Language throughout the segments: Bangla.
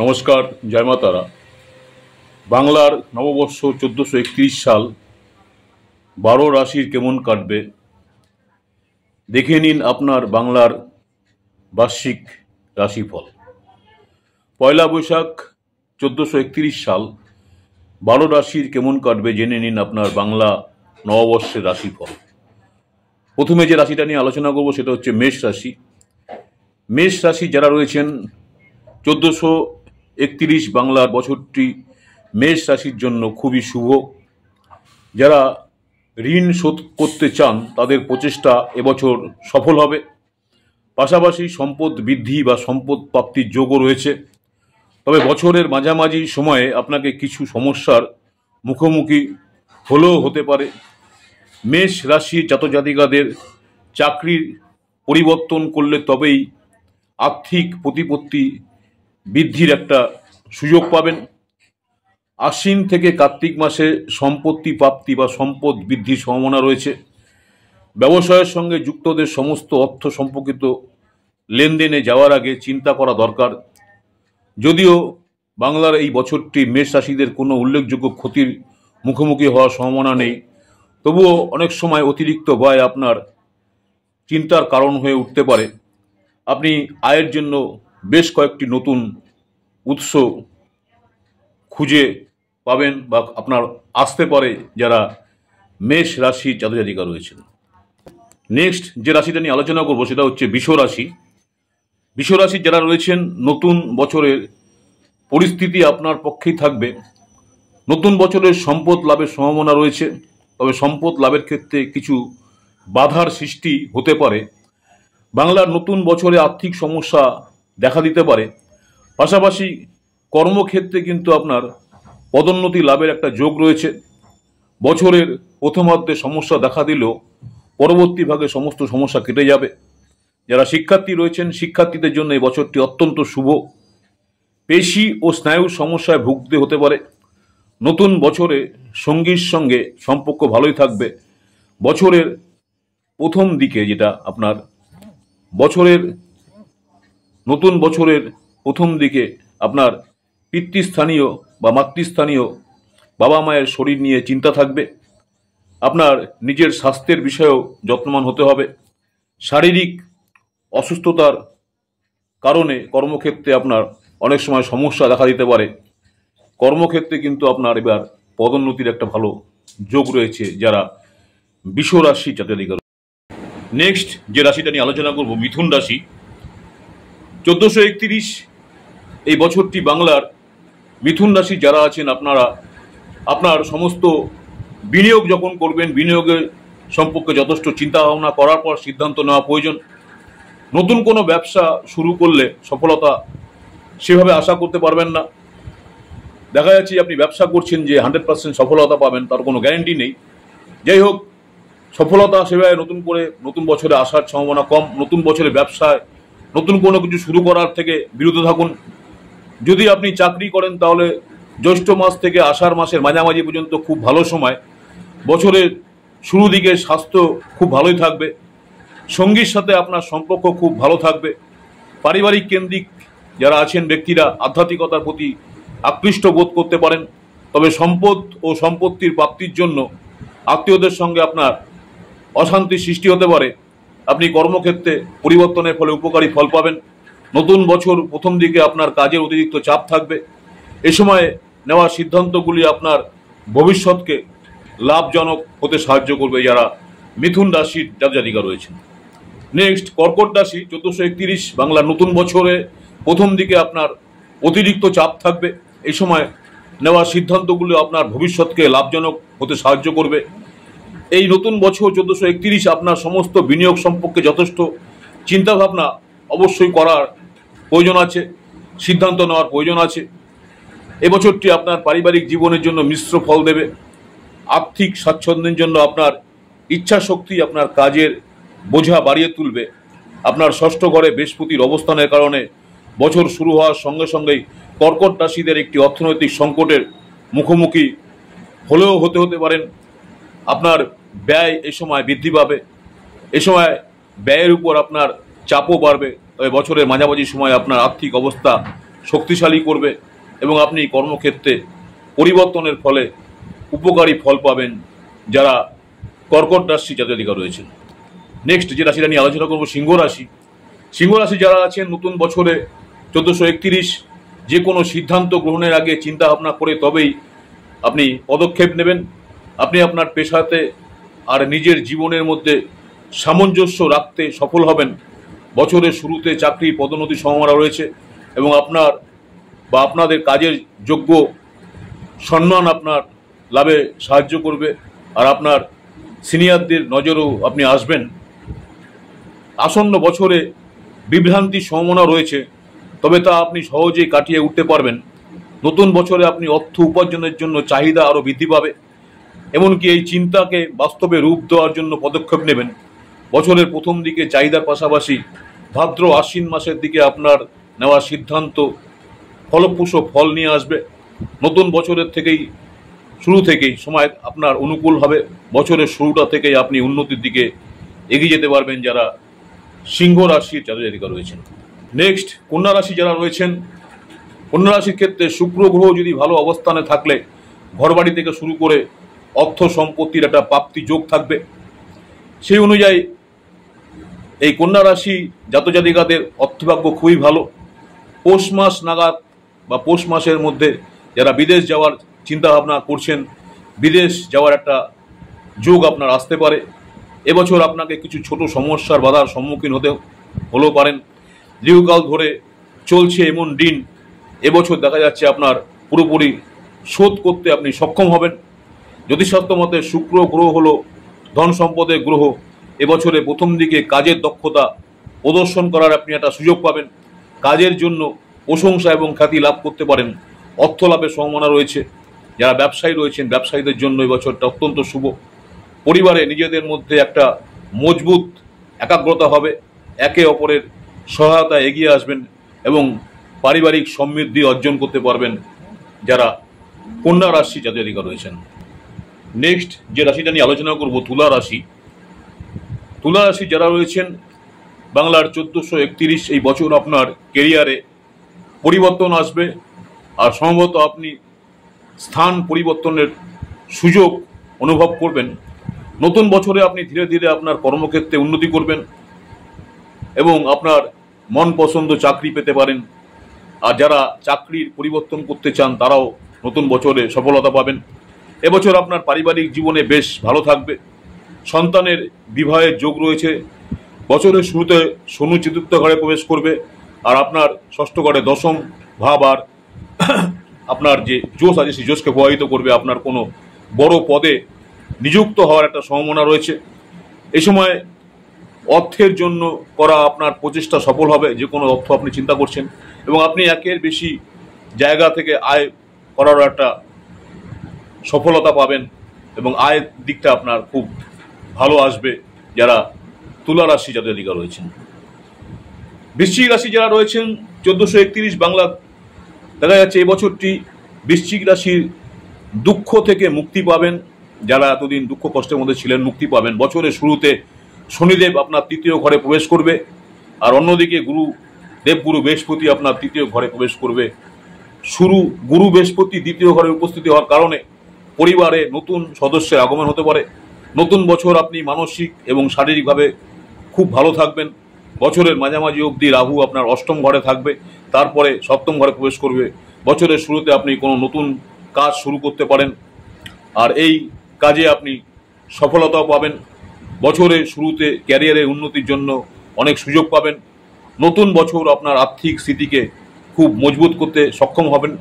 নমস্কার, জয় মা তারা। বাংলার নববর্ষ 1431 সাল 12 রাশির কেমন কাটবে দেখে নিন আপনার বাংলার বার্ষিক রাশিফল। পয়লা বৈশাখ 1431 সাল 12 রাশির কেমন কাটবে জেনে নিন আপনার বাংলা নববর্ষের রাশিফল। প্রথমে যে রাশিটা নিয়ে আলোচনা করব সেটা হচ্ছে মেষ রাশি। মেষ রাশি যারা রয়েছেন 1431 বাংলার বছরটি মেষ রাশির জন্য খুবই শুভ। যারা ঋণ শোধ করতে চান তাদের প্রচেষ্টা এবছর সফল হবে। পাশাপাশি সম্পদ বৃদ্ধি বা সম্পদ প্রাপ্তির যোগও রয়েছে। তবে বছরের মাঝামাঝি সময়ে আপনাকে কিছু সমস্যার মুখোমুখি হলেও হতে পারে। মেষ রাশির জাতজাতিকাদের চাকরির পরিবর্তন করলে তবেই আর্থিক প্রতিপত্তি বৃদ্ধির একটা সুযোগ পাবেন। আশ্বিন থেকে কার্তিক মাসে সম্পত্তি প্রাপ্তি বা সম্পদ বৃদ্ধির সম্ভাবনা রয়েছে। ব্যবসায়ের সঙ্গে যুক্তদের সমস্ত অর্থ সম্পর্কিত লেনদেনে যাওয়ার আগে চিন্তা করা দরকার। যদিও বাংলার এই বছরটি মেষ রাশিদের কোনো উল্লেখযোগ্য ক্ষতির মুখোমুখি হওয়ার সম্ভাবনা নেই, তবুও অনেক সময় অতিরিক্ত ব্যয় আপনার চিন্তার কারণ হয়ে উঠতে পারে। আপনি আয়ের জন্য বেশ কয়েকটি নতুন উৎস খুঁজে পাবেন বা আপনার আসতে পারে যারা মেষ রাশির জাতজাতিকা রয়েছেন। নেক্সট যে রাশিটা নিয়ে আলোচনা করব সেটা হচ্ছে বৃষ রাশি। বৃষ রাশির যারা রয়েছেন নতুন বছরের পরিস্থিতি আপনার পক্ষেই থাকবে। নতুন বছরের সম্পদ লাভের সম্ভাবনা রয়েছে, তবে সম্পদ লাভের ক্ষেত্রে কিছু বাধার সৃষ্টি হতে পারে। বাংলার নতুন বছরে আর্থিক সমস্যা দেখা দিতে পারে। পাশাপাশি কর্মক্ষেত্রে কিন্তু আপনার পদোন্নতি লাভের একটা যোগ রয়েছে। বছরের প্রথমার্ধে সমস্যা দেখা দিলেও পরবর্তী ভাগে সমস্ত সমস্যা কেটে যাবে। যারা শিক্ষার্থী রয়েছেন শিক্ষার্থীদের জন্য এই বছরটি অত্যন্ত শুভ। পেশি ও স্নায়ুর সমস্যায় ভুগতে হতে পারে। নতুন বছরে সঙ্গীর সঙ্গে সম্পর্ক ভালোই থাকবে। বছরের প্রথম দিকে যেটা আপনার নতুন বছরের প্রথম দিকে আপনার পিতৃস্থানীয় বা মাতৃস্থানীয় বাবা মায়ের শরীর নিয়ে চিন্তা থাকবে। আপনার নিজের স্বাস্থ্যের বিষয়েও যত্নবান হতে হবে। শারীরিক অসুস্থতার কারণে কর্মক্ষেত্রে আপনার অনেক সময় সমস্যা দেখা দিতে পারে। কর্মক্ষেত্রে কিন্তু আপনার এবার পদোন্নতির একটা ভালো যোগ রয়েছে যারা বৃষ রাশি জাতজাতিকা। নেক্সট যে রাশিটা নিয়ে আলোচনা করব মিথুন রাশি। 1431 এই বছরটি বাংলার মিথুন রাশি যারা আছেন আপনার সমস্ত বিনিয়োগ যখন করবেন বিনিয়োগের সম্পর্কে যথেষ্ট চিন্তা ভাবনা করার পর সিদ্ধান্ত নেওয়া প্রয়োজন। নতুন কোনো ব্যবসা শুরু করলে সফলতা সেভাবে আশা করতে পারবেন না। দেখা যাচ্ছে আপনি ব্যবসা করছেন যে 100% সফলতা পাবেন তার কোনো গ্যারেন্টি নেই। যাই হোক, সফলতা সেভাবে নতুন বছরে আসার সম্ভাবনা কম। নতুন বছরে ব্যবসায় নতুন কোনো কিছু শুরু করার থেকে বিরত থাকুন। যদি আপনি চাকরি করেন তাহলে জ্যৈষ্ঠ মাস থেকে আষাঢ় মাসের মাঝামাঝি পর্যন্ত খুব ভালো সময়। বছরের শুরু দিকে স্বাস্থ্য খুব ভালোই থাকবে। সঙ্গীর সাথে আপনার সম্পর্ক খুব ভালো থাকবে। পারিবারিক কেন্দ্রিক যারা আছেন ব্যক্তিরা আধ্যাত্মিকতার প্রতি আকৃষ্ট বোধ করতে পারেন। তবে সম্পদ ও সম্পত্তির প্রাপ্তির জন্য আত্মীয়দের সঙ্গে আপনার অশান্তির সৃষ্টি হতে পারে। আপনি কর্মক্ষেত্রে পরিবর্তনের ফলে উপকারী ফল পাবেন। নতুন বছর প্রথম দিকে আপনার কাজের অতিরিক্ত চাপ থাকবে। এ সময় নেওয়া সিদ্ধান্তগুলি আপনার ভবিষ্যৎকে লাভজনক হতে সাহায্য করবে যারা মিথুন রাশির জাতজাতিকা রয়েছেন। নেক্সট কর্কট রাশি। 1431 বাংলার নতুন বছরে প্রথম দিকে আপনার অতিরিক্ত চাপ থাকবে। এই সময় নেওয়া সিদ্ধান্তগুলো আপনার ভবিষ্যৎকে লাভজনক হতে সাহায্য করবে। এই নতুন বছর 1431 আপনার সমস্ত বিনিয়োগ সম্পর্কে যথেষ্ট চিন্তাভাবনা অবশ্যই করার প্রয়োজন আছে, সিদ্ধান্ত নেওয়ার প্রয়োজন আছে। এবছরটি আপনার পারিবারিক জীবনের জন্য মিশ্র ফল দেবে। আর্থিক স্বাচ্ছন্দ্যের জন্য আপনার ইচ্ছা শক্তি আপনার কাজের বোঝা বাড়িয়ে তুলবে। আপনার ষষ্ঠ ঘরে বৃহস্পতির অবস্থানের কারণে বছর শুরু হওয়ার সঙ্গে সঙ্গেই কর্কট রাশিদের একটি অর্থনৈতিক সংকটের মুখোমুখি হলেও হতে পারেন। আপনার ব্যয় এই সময় বৃদ্ধি পাবে। এ সময় ব্যয়ের উপর আপনার চাপও বাড়বে। তবে বছরের মাঝামাঝি সময় আপনার আর্থিক অবস্থা শক্তিশালী করবে এবং আপনি কর্মক্ষেত্রে পরিবর্তনের ফলে উপকারী ফল পাবেন যারা কর্কট রাশি জাতক রয়েছেন। নেক্সট যে রাশিটা নিয়ে আলোচনা করবো সিংহ রাশি। সিংহ রাশি যারা আছেন নতুন বছরে 1431 যে কোনো সিদ্ধান্ত গ্রহণের আগে চিন্তা ভাবনা করে তবেই আপনি পদক্ষেপ নেবেন। আপনি আপনার পেশাতে আর নিজের জীবনের মধ্যে সামঞ্জস্য রাখতে সফল হবেন। বছরের শুরুতে চাকরি পদোন্নতির সম্ভাবনা রয়েছে এবং আপনার বা আপনাদের কাজের যোগ্য সম্মান আপনার লাভে সাহায্য করবে আর আপনার সিনিয়রদের নজরও আপনি আসবেন। আসন্ন বছরে বিভ্রান্তির সম্ভাবনা রয়েছে, তবে তা আপনি সহজেই কাটিয়ে উঠতে পারবেন। নতুন বছরে আপনি অর্থ উপার্জনের জন্য চাহিদা আরও বৃদ্ধি পাবে, এমনকি এই চিন্তাকে বাস্তবে রূপ দেওয়ার জন্য পদক্ষেপ নেবেন। বছরের প্রথম দিকে চাহিদার পাশাপাশি ভাদ্র আশ্বিন মাসের দিকে আপনার নেওয়া সিদ্ধান্ত ফলপ্রসূ ফল নিয়ে আসবে। নতুন বছরের শুরু থেকেই সময় আপনার অনুকূল হবে। বছরের শুরুটা থেকেই আপনি উন্নতির দিকে এগিয়ে যেতে পারবেন যারা সিংহ রাশির জাতক রয়েছেন। নেক্সট কন্যা রাশি যারা রয়েছেন, কন্যা রাশির ক্ষেত্রে শুক্র গ্রহ যদি ভালো অবস্থানে থাকলে ঘরবাড়ি থেকে শুরু করে অর্থ সম্পত্তির একটা প্রাপ্তি যোগ থাকবে। সেই অনুযায়ী এই কন্যা রাশি জাতক-জাতিকাদের অর্থভাগ্য খুবই ভালো। পৌষ মাস নাগাদ বা পৌষ মাসের মধ্যে যারা বিদেশ যাওয়ার চিন্তা ভাবনা করছেন, বিদেশ যাওয়ার একটা যোগ আপনার আসতে পারে। এবছর আপনাকে কিছু ছোট সমস্যার বাধার সম্মুখীন হলেও পারেন। দীর্ঘকাল ধরে চলছে এমন ঋণ এবছর দেখা যাচ্ছে আপনার পুরোপুরি শোধ করতে আপনি সক্ষম হবেন। জ্যোতিষশাস্ত্র মতে শুক্র গ্রহ হলো ধন সম্পদের গ্রহ। এবছরে প্রথম দিকে কাজের দক্ষতা প্রদর্শন করার আপনি একটা সুযোগ পাবেন। কাজের জন্য প্রশংসা এবং খ্যাতি লাভ করতে পারেন। অর্থ লাভের সম্ভাবনা রয়েছে। যারা ব্যবসায়ী রয়েছেন, ব্যবসায়ীদের জন্য এই বছরটা অত্যন্ত শুভ। পরিবারে নিজেদের মধ্যে একটা মজবুত একাগ্রতা হবে, একে অপরের সহায়তায় এগিয়ে আসবেন এবং পারিবারিক সমৃদ্ধি অর্জন করতে পারবেন যারা কন্যা রাশি জাতক রয়েছেন। নেক্সট যে রাশিটা নিয়ে আলোচনা করব তুলা রাশি। তুলা রাশি যারা রয়েছেন বাংলার 1431 এই বছর আপনার কেরিয়ারে পরিবর্তন আসবে আর সম্ভবত আপনি স্থান পরিবর্তনের সুযোগ অনুভব করবেন। নতুন বছরে আপনি ধীরে ধীরে আপনার কর্মক্ষেত্রে উন্নতি করবেন এবং আপনার মন পছন্দ চাকরি পেতে পারেন। আর যারা চাকরির পরিবর্তন করতে চান তারাও নতুন বছরে সফলতা পাবেন। এবছর আপনার পারিবারিক জীবনে বেশ ভালো থাকবে। সন্তানের বিবাহের যোগ রয়েছে। বছরের শুরুতে শনি চতুর্থ ঘরে প্রবেশ করবে আর আপনার ষষ্ঠ ঘরে দশম ভাব আর আপনার যে জোশ আছে সেই জোশকে প্রভাবিত করবে। আপনার কোনো বড় পদে নিযুক্ত হওয়ার একটা সম্ভাবনা রয়েছে। এই সময় অর্থের জন্য করা আপনার প্রচেষ্টা সফল হবে। যে কোনো অর্থ আপনি চিন্তা করছেন এবং আপনি একের বেশি জায়গা থেকে আয় করার একটা সফলতা পাবেন এবং আয়ের দিকটা আপনার খুব ভালো আসবে যারা তুলা রাশি জাতক রয়েছেন। বৃশ্চিক রাশি যারা রয়েছেন 1431 বাংলা দেখা যাচ্ছে এই বছরটি বৃশ্চিক রাশির দুঃখ থেকে মুক্তি পাবেন। যারা এতদিন দুঃখ কষ্টের মধ্যে ছিলেন মুক্তি পাবেন। বছরের শুরুতে শনিদেব আপনার তৃতীয় ঘরে প্রবেশ করবে আর অন্যদিকে দেবগুরু বৃহস্পতি আপনার তৃতীয় ঘরে প্রবেশ করবে। গুরু বৃহস্পতি দ্বিতীয় ঘরে উপস্থিতি হওয়ার কারণে পরিবারে নতুন সদস্যের আগমন হতে পারে। নতুন বছর আপনি মানসিক এবং শারীরিকভাবে খুব ভালো থাকবেন। বছরের মাঝামাঝি অবধি রাহু আপনার অষ্টম ঘরে থাকবে, তারপরে সপ্তম ঘরে প্রবেশ করবে। বছরের শুরুতে আপনি কোনো নতুন কাজ শুরু করতে পারেন আর এই কাজে আপনি সফলতা পাবেন। বছরের শুরুতে ক্যারিয়ারের উন্নতির জন্য অনেক সুযোগ পাবেন। নতুন বছর আপনার আর্থিক স্থিতিকে খুব মজবুত করতে সক্ষম হবেন,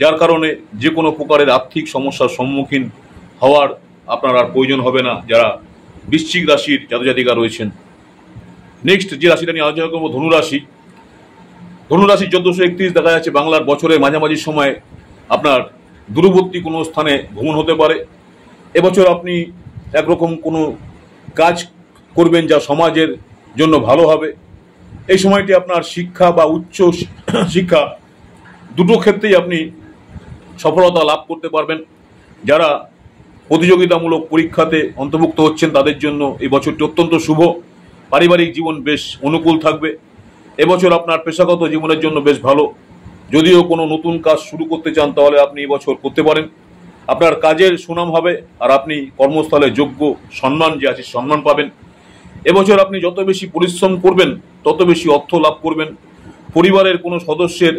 যার কারণে যে কোনো প্রকারের আর্থিক সমস্যার সম্মুখীন হওয়ার আপনার আর প্রয়োজন হবে না যারা বৃশ্চিক রাশির জাতক-জাতিকা রয়েছেন। নেক্সট যে রাশিটা নিয়ে আলোচনা করবো ধনুরাশি। ধনুরাশি 1431 দেখা যাচ্ছে বাংলার বছরের মাঝামাঝি সময়ে আপনার দূরবর্তী কোনো স্থানে ভ্রমণ হতে পারে। এবছর আপনি একরকম কোনো কাজ করবেন যা সমাজের জন্য ভালো হবে। এই সময়টি আপনার শিক্ষা বা উচ্চ শিক্ষা দুটো ক্ষেত্রেই আপনি সফলতা লাভ করতে পারবেন। যারা প্রতিযোগিতামূলক পরীক্ষাতে অন্তর্ভুক্ত হচ্ছেন তাদের জন্য এই বছরটি অত্যন্ত শুভ। পারিবারিক জীবন বেশ অনুকূল থাকবে। এবছর আপনার পেশাগত জীবনের জন্য বেশ ভালো। যদিও কোনো নতুন কাজ শুরু করতে চান তাহলে আপনি এবছর করতে পারেন। আপনার কাজের সুনাম হবে আর আপনি কর্মস্থলে যোগ্য সম্মান যে আছে সম্মান পাবেন। এবছর আপনি যত বেশি পরিশ্রম করবেন তত বেশি অর্থ লাভ করবেন। পরিবারের কোনো সদস্যের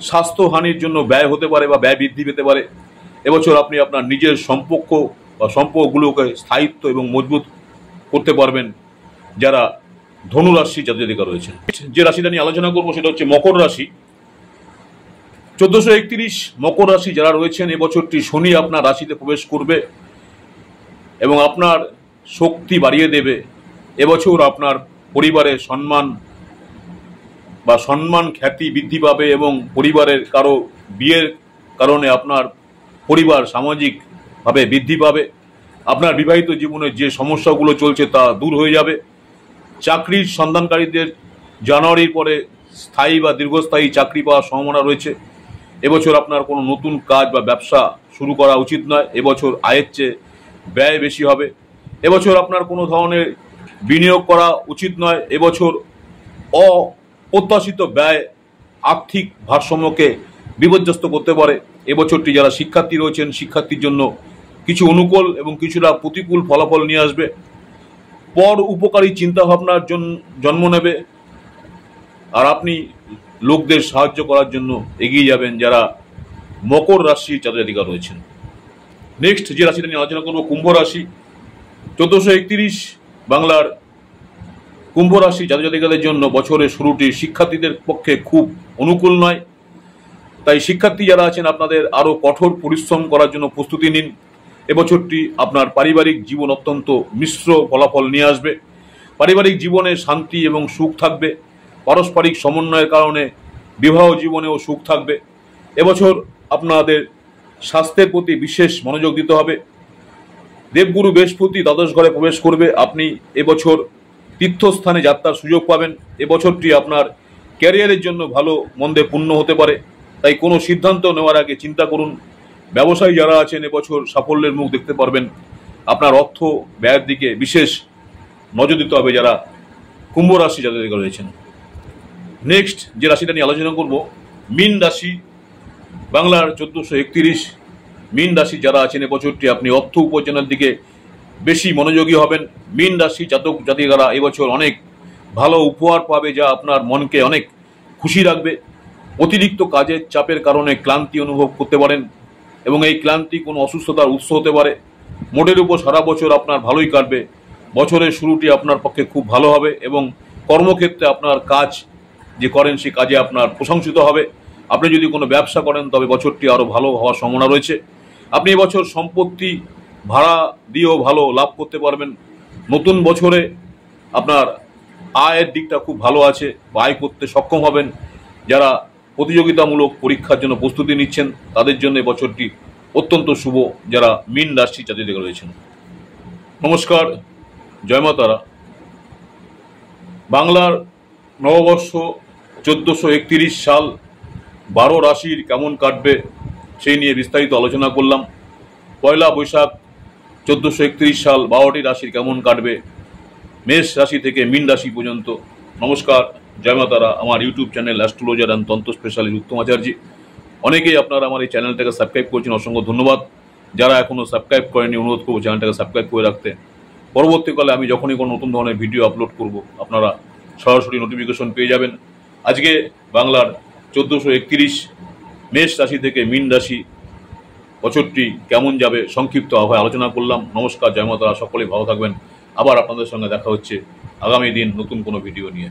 স্বাস্থ্যহানির জন্য ব্যয় হতে পারে বা ব্যয় বৃদ্ধি পেতে পারে। এবছর আপনি আপনার নিজের সম্পর্কগুলোকে স্থায়িত্ব এবং মজবুত করতে পারবেন যারা ধনু রাশি জাতক রয়েছে। যে রাশিটা নিয়ে আলোচনা করবো সেটা হচ্ছে মকর রাশি। 1431 মকর রাশি যারা রয়েছেন, এবছরটি শনি আপনার রাশিতে প্রবেশ করবে এবং আপনার শক্তি বাড়িয়ে দেবে। এবছর আপনার পরিবারের সম্মান খ্যাতি বৃদ্ধি পাবে এবং পরিবারের কারো বিয়ের কারণে আপনার পরিবার সামাজিকভাবে বৃদ্ধি পাবে। আপনার বিবাহিত জীবনে যে সমস্যাগুলো চলছে তা দূর হয়ে যাবে। চাকরির সন্ধানকারীদের জানুয়ারির পরে স্থায়ী বা দীর্ঘস্থায়ী চাকরি পাওয়ার সম্ভাবনা রয়েছে। এবছর আপনার কোনো নতুন কাজ বা ব্যবসা শুরু করা উচিত নয়। এবছর আয়ের চেয়ে ব্যয় বেশি হবে। এবছর আপনার কোনো ধরনের বিনিয়োগ করা উচিত নয়। এবছর অপ্রত্যাশিত ব্যয় আর্থিক ভারসাম্যকে বিপর্যস্ত করতে পারে। এবছরটি যারা শিক্ষার্থী রয়েছেন, শিক্ষার্থীর জন্য কিছু অনুকূল এবং কিছুটা প্রতিকূল ফলাফল নিয়ে আসবে। পর উপকারী চিন্তাভাবনার জন্ম নেবে আর আপনি লোকদের সাহায্য করার জন্য এগিয়ে যাবেন যারা মকর রাশির জাতক রয়েছেন। নেক্সট যে রাশিটা নিয়ে আলোচনা করবো কুম্ভ রাশি। 1431 বাংলার কুম্ভ রাশি জাতকদের জন্য বছরের শুরুটি শিক্ষার্থীদের পক্ষে খুব অনুকূল নয়। তাই শিক্ষার্থী যারা আছেন আপনাদের আরো কঠোর পরিশ্রম করার জন্য প্রস্তুতি নিন। এবছরটি আপনার পারিবারিক জীবন অত্যন্ত মিশ্র ফলাফল নিয়ে আসবে। পারিবারিক জীবনে শান্তি এবং সুখ থাকবে। পারস্পরিক সমন্বয়ের কারণে বিবাহ জীবনেও সুখ থাকবে। এবছর আপনাদের স্বাস্থ্যের প্রতি বিশেষ মনোযোগ দিতে হবে। দেবগুরু বৃহস্পতি দ্বাদশ ঘরে প্রবেশ করবে। আপনি এবছর তীর্থস্থানে যাত্রার সুযোগ পাবেন। এবছরটি আপনার ক্যারিয়ারের জন্য ভালো মন্দে পূর্ণ হতে পারে। তাই কোনো সিদ্ধান্ত নেওয়ার আগে চিন্তা করুন। ব্যবসায়ী যারা আছেন এবছর সাফল্যের মুখ দেখতে পারবেন। আপনার অর্থ ব্যয়ের দিকে বিশেষ নজর দিতে হবে যারা কুম্ভ রাশি জাতক রয়েছেন। নেক্সট যে রাশিটা নিয়ে আলোচনা করব মীন রাশি। বাংলার 1431 মীন রাশি যারা আছেন এবছরটি আপনি অর্থ উপার্জনের দিকে বেশি মনোযোগী হবেন। মীন রাশি জাতিকারা এবছর অনেক ভালো উপহার পাবে যা আপনার মনকে অনেক খুশি রাখবে। অতিরিক্ত কাজের চাপের কারণে ক্লান্তি অনুভব করতে পারেন এবং এই ক্লান্তি কোনো অসুস্থতার উৎস হতে পারে। মোটের উপর সারা বছর আপনার ভালোই কাটবে। বছরের শুরুটি আপনার পক্ষে খুব ভালো হবে এবং কর্মক্ষেত্রে আপনার কাজ যে করেন সে কাজে আপনার প্রশংসিত হবে। আপনি যদি কোনো ব্যবসা করেন তবে বছরটি আরও ভালো হওয়ার সম্ভাবনা রয়েছে। আপনি এবছর সম্পত্তি ভাড়া দিয়েও ভালো লাভ করতে পারবেন। নতুন বছরে আপনার আয়ের দিকটা খুব ভালো আছে বা আয় করতে সক্ষম হবেন। যারা প্রতিযোগিতামূলক পরীক্ষার জন্য প্রস্তুতি নিচ্ছেন তাদের জন্য বছরটি অত্যন্ত শুভ যারা মীন রাশি জাতক রয়েছেন। নমস্কার, জয় মা তারা। বাংলার নববর্ষ 1431 সাল 12 রাশির কেমন কাটবে সেই নিয়ে বিস্তারিত আলোচনা করলাম। পয়লা বৈশাখ 1431 সাল 12টি রাশির কেমন কাটবে মেষ রাশি থেকে মীন রাশি পর্যন্ত। নমস্কার, জয় মা তারা। আমার ইউটিউব চ্যানেল অ্যাস্ট্রোলজার অ্যান্ড তন্ত্র স্পেশালিস্ট উত্তম আচার্য। অনেকেই আপনারা আমার এই চ্যানেলটাকে সাবস্ক্রাইব করেছেন, অসংখ্য ধন্যবাদ। যারা এখনও সাবস্ক্রাইব করেনি অনুরোধ করবো চ্যানেলটাকে সাবস্ক্রাইব করে রাখতে। পরবর্তীকালে আমি যখনই কোনো নতুন ধরনের ভিডিও আপলোড করব আপনারা সরাসরি নোটিফিকেশন পেয়ে যাবেন। আজকে বাংলার 1431 মেষ রাশি থেকে মীন রাশি বছরটি কেমন যাবে সংক্ষিপ্ত আবহাওয়া আলোচনা করলাম। নমস্কার, জয় মা তারা। সকলেই ভালো থাকবেন। আবার আপনাদের সঙ্গে দেখা হচ্ছে আগামী দিন নতুন কোনো ভিডিও নিয়ে।